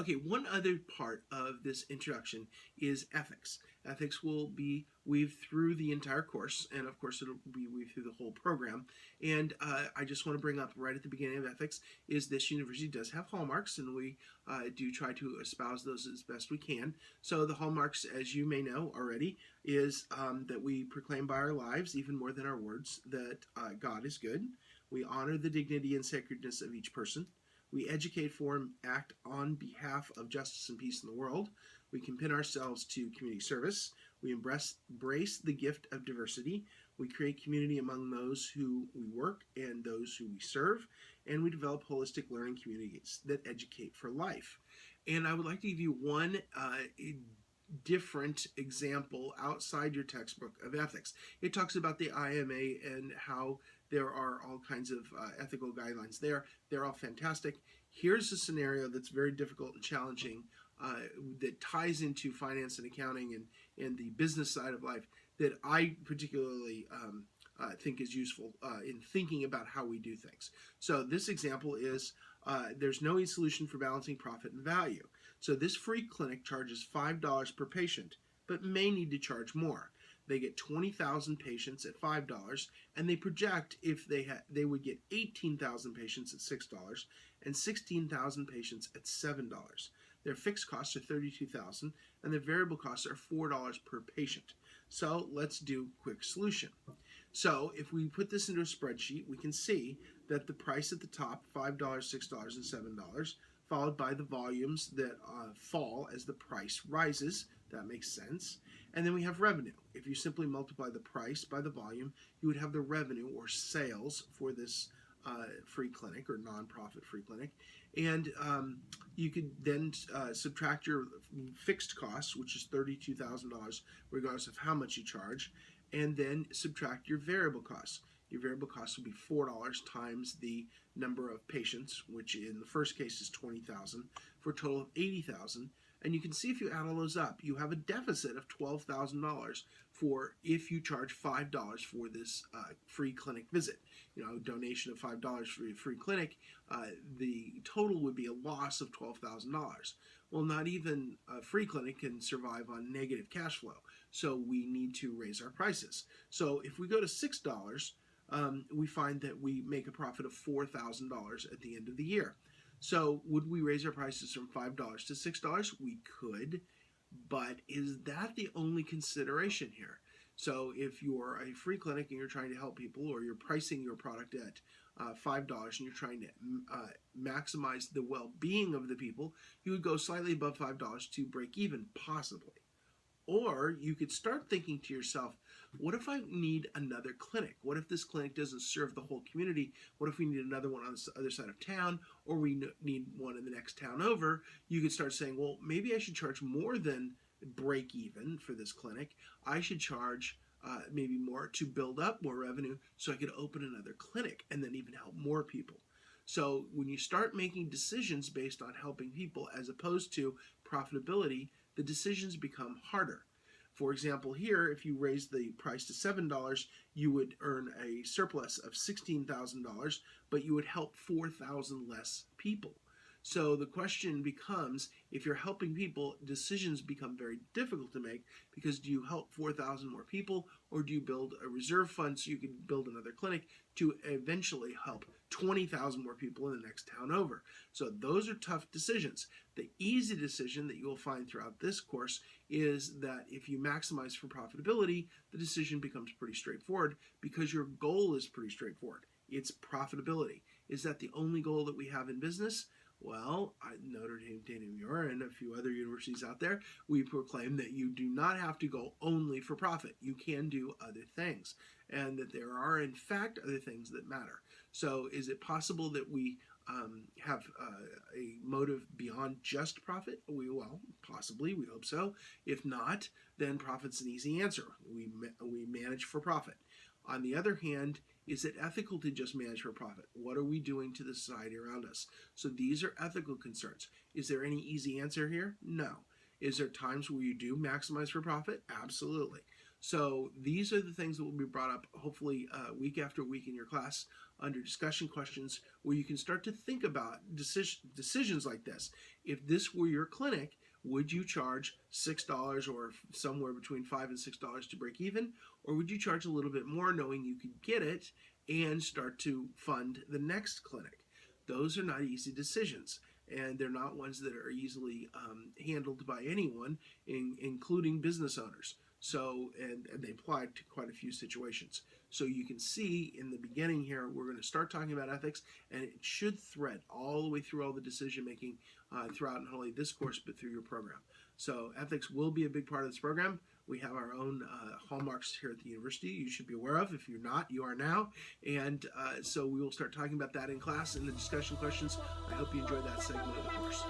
Okay, one other part of this introduction is ethics. Ethics will be weaved through the entire course, and of course, it'll be weaved through the whole program. And I just want to bring up right at the beginning of ethics is this university does have hallmarks, and we do try to espouse those as best we can. So, the hallmarks, as you may know already, is that we proclaim by our lives, even more than our words, that God is good. We honor the dignity and sacredness of each person. We educate for and act on behalf of justice and peace in the world. We commit ourselves to community service. We embrace the gift of diversity. We create community among those who we work and those who we serve. And we develop holistic learning communities that educate for life. And I would like to give you one different example outside your textbook of ethics. It talks about the IMA and how there are all kinds of ethical guidelines there. They're all fantastic. Here's a scenario that's very difficult and challenging that ties into finance and accounting and the business side of life that I particularly think is useful in thinking about how we do things. So this example is there's no easy solution for balancing profit and value. So this free clinic charges $5 per patient, but may need to charge more. They get 20,000 patients at $5, and they project if they would get 18,000 patients at $6 and 16,000 patients at $7. Their fixed costs are $32,000, and their variable costs are $4 per patient. So let's do a quick solution. So if we put this into a spreadsheet, we can see that the price at the top, $5, $6, and $7, followed by the volumes that fall as the price rises. That makes sense. And then we have revenue. If you simply multiply the price by the volume, you would have the revenue or sales for this free clinic or nonprofit free clinic. And you could then subtract your fixed costs, which is $32,000, regardless of how much you charge, and then subtract your variable costs. Your variable costs will be $4 times the number of patients, which in the first case is 20,000, for a total of 80,000. And you can see if you add all those up, you have a deficit of $12,000 for if you charge $5 for this free clinic visit. You know, donation of $5 for a free clinic, the total would be a loss of $12,000. Well, not even a free clinic can survive on negative cash flow, so we need to raise our prices. So if we go to $6, we find that we make a profit of $4,000 at the end of the year. So would we raise our prices from $5 to $6? We could, but is that the only consideration here? So if you're a free clinic and you're trying to help people, or you're pricing your product at $5 and you're trying to maximize the well-being of the people, you would go slightly above $5 to break even, possibly. Or you could start thinking to yourself, what if I need another clinic? What if this clinic doesn't serve the whole community? What if we need another one on the other side of town, or we need one in the next town over? You could start saying, well, maybe I should charge more than break even for this clinic. I should charge maybe more to build up more revenue so I could open another clinic and then even help more people. So when you start making decisions based on helping people as opposed to profitability, the decisions become harder. For example, here, if you raise the price to $7, you would earn a surplus of $16,000, but you would help 4,000 less people. So the question becomes, if you're helping people, decisions become very difficult to make, because do you help 4,000 more people, or do you build a reserve fund so you can build another clinic to eventually help 20,000 more people in the next town over? So those are tough decisions. The easy decision that you will find throughout this course is that if you maximize for profitability, the decision becomes pretty straightforward because your goal is pretty straightforward. It's profitability. Is that the only goal that we have in business? Well, Notre Dame, Muir, and a few other universities out there, we proclaim that you do not have to go only for profit. You can do other things, and that there are, in fact, other things that matter. So is it possible that we have a motive beyond just profit? Well, possibly. We hope so. If not, then profit's an easy answer. We manage for profit. On the other hand, is it ethical to just manage for profit? What are we doing to the society around us? So these are ethical concerns. Is there any easy answer here? No. Is there times where you do maximize for profit? Absolutely. So these are the things that will be brought up hopefully week after week in your class under discussion questions, where you can start to think about decisions like this. If this were your clinic, would you charge $6 or somewhere between $5 and $6 to break even? Or would you charge a little bit more knowing you could get it and start to fund the next clinic? Those are not easy decisions, and they're not ones that are easily handled by anyone, including business owners. So, and they apply to quite a few situations. So you can see in the beginning here, we're going to start talking about ethics, and it should thread all the way through all the decision making throughout not only this course, but through your program. So ethics will be a big part of this program. We have our own hallmarks here at the university you should be aware of. If you're not, you are now. And so we will start talking about that in class in the discussion questions. I hope you enjoyed that segment of the course.